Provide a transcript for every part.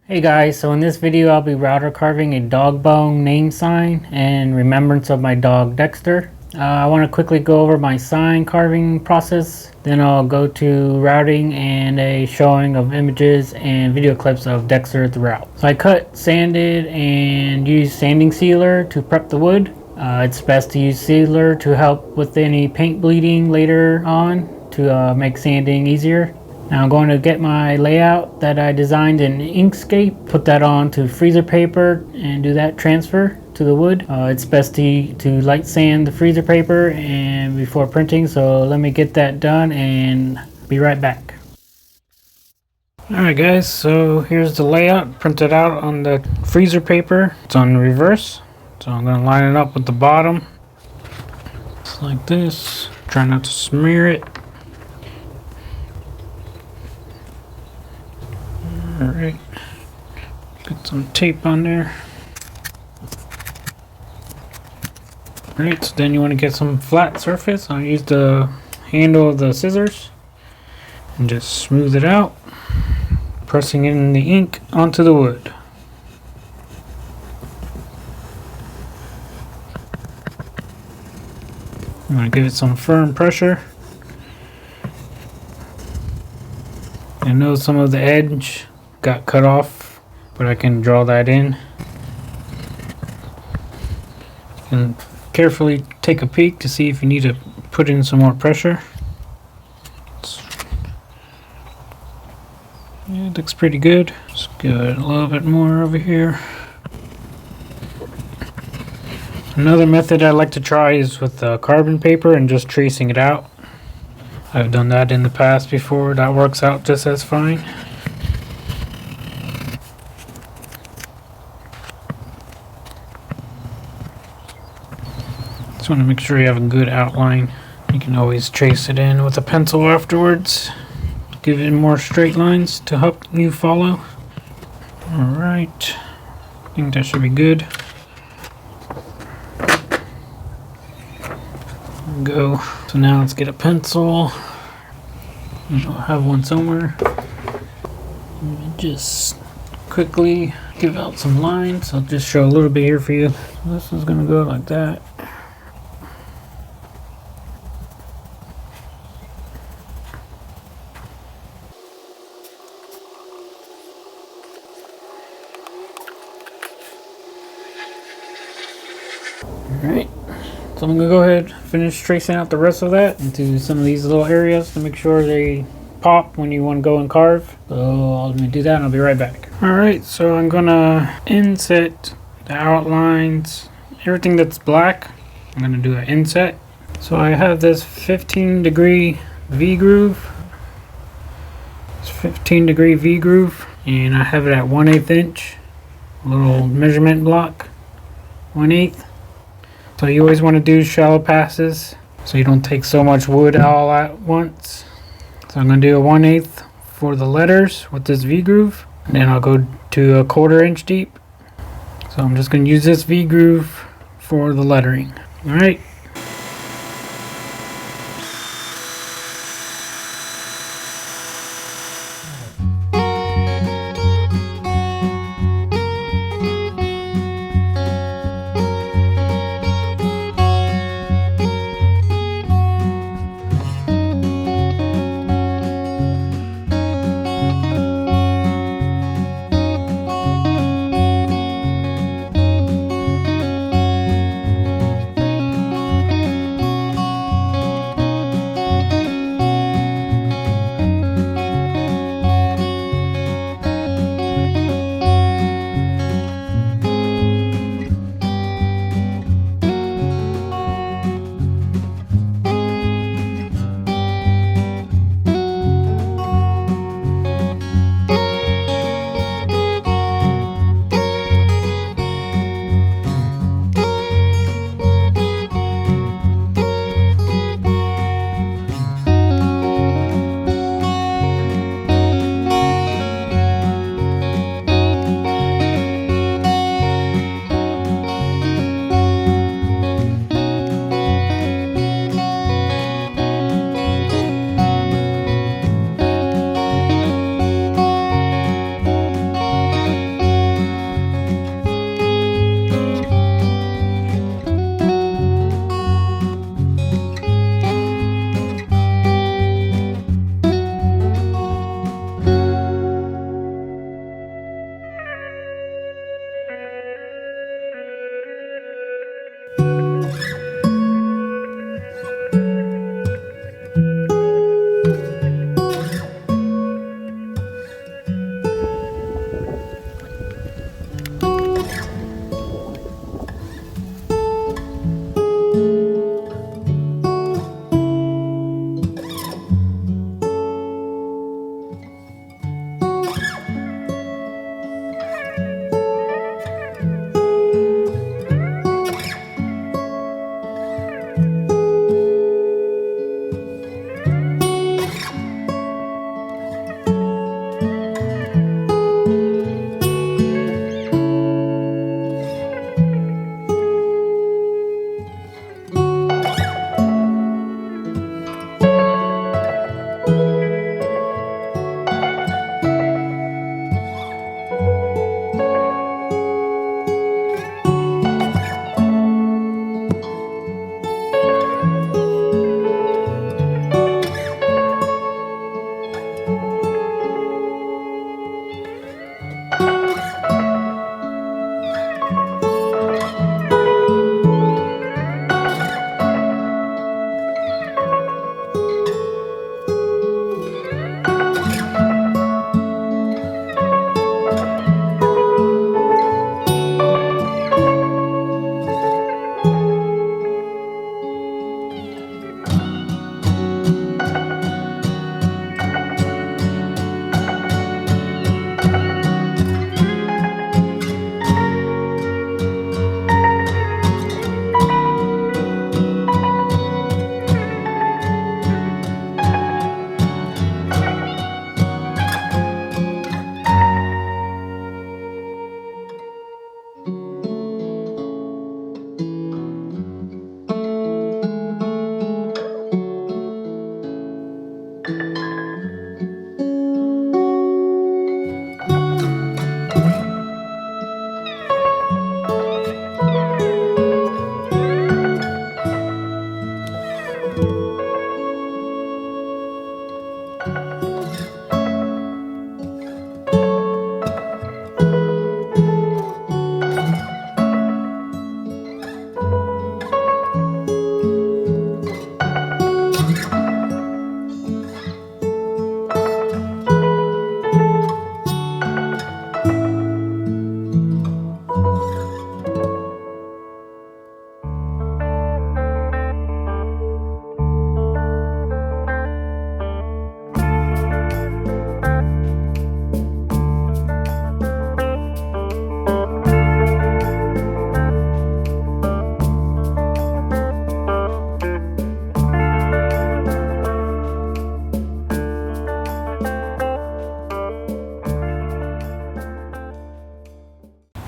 Hey guys, so in this video I'll be router carving a dog bone name sign in remembrance of my dog Dexter. I want to quickly go over my sign carving process, then I'll go to routing and a showing of images and video clips of Dexter throughout. So I cut, sanded, and used sanding sealer to prep the wood. It's best to use sealer to help with any paint bleeding later on to make sanding easier. Now I'm going to get my layout that I designed in Inkscape, put that onto freezer paper and do that transfer to the wood. It's best to light sand the freezer paper and before printing, so let me get that done and be right back. Alright guys, so here's the layout printed out on the freezer paper. It's on reverse, so I'm going to line it up with the bottom. Just like this. Try not to smear it. Alright, put some tape on there. Alright, so then you want to get some flat surface. I'll use the handle of the scissors and just smooth it out, pressing in the ink onto the wood. I'm going to give it some firm pressure. I know some of the edge got cut off, but I can draw that in. And carefully take a peek to see if you need to put in some more pressure. Yeah, it looks pretty good. Let's give it a little bit more over here. Another method I like to try is with carbon paper and just tracing it out. I've done that in the past before. That works out just as fine. Just want to make sure you have a good outline. You can always trace it in with a pencil afterwards. Give it more straight lines to help you follow. Alright, I think that should be good. Go. So now let's get a pencil. I'll have one somewhere. Just quickly give out some lines. I'll just show a little bit here for you. So this is gonna go like that. Alright, so I'm going to go ahead and finish tracing out the rest of that into some of these little areas to make sure they pop when you want to go and carve. So let me do that and I'll be right back. Alright, so I'm going to inset the outlines, everything that's black. I'm going to do an inset. So I have this 15-degree V-groove. It's 15-degree V-groove, and I have it at 1/8 inch. A little measurement block, 1/8. So you always want to do shallow passes so you don't take so much wood all at once. So I'm going to do a 1/8 for the letters with this V-groove. And then I'll go to a 1/4 inch deep. So I'm just going to use this V-groove for the lettering. Alright.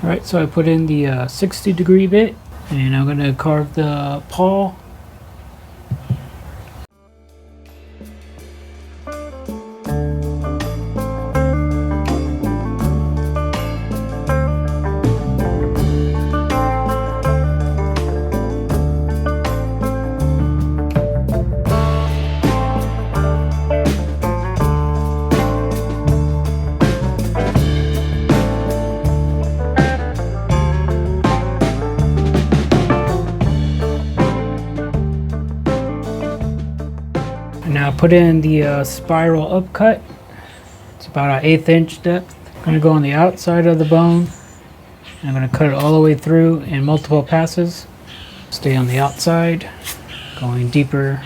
Alright, so I put in the 60-degree bit, and I'm going to carve the pawl. Now put in the spiral upcut. It's about an 1/8 inch depth. I'm going to go on the outside of the bone. I'm going to cut it all the way through in multiple passes. Stay on the outside, going deeper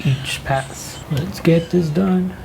each pass. Let's get this done.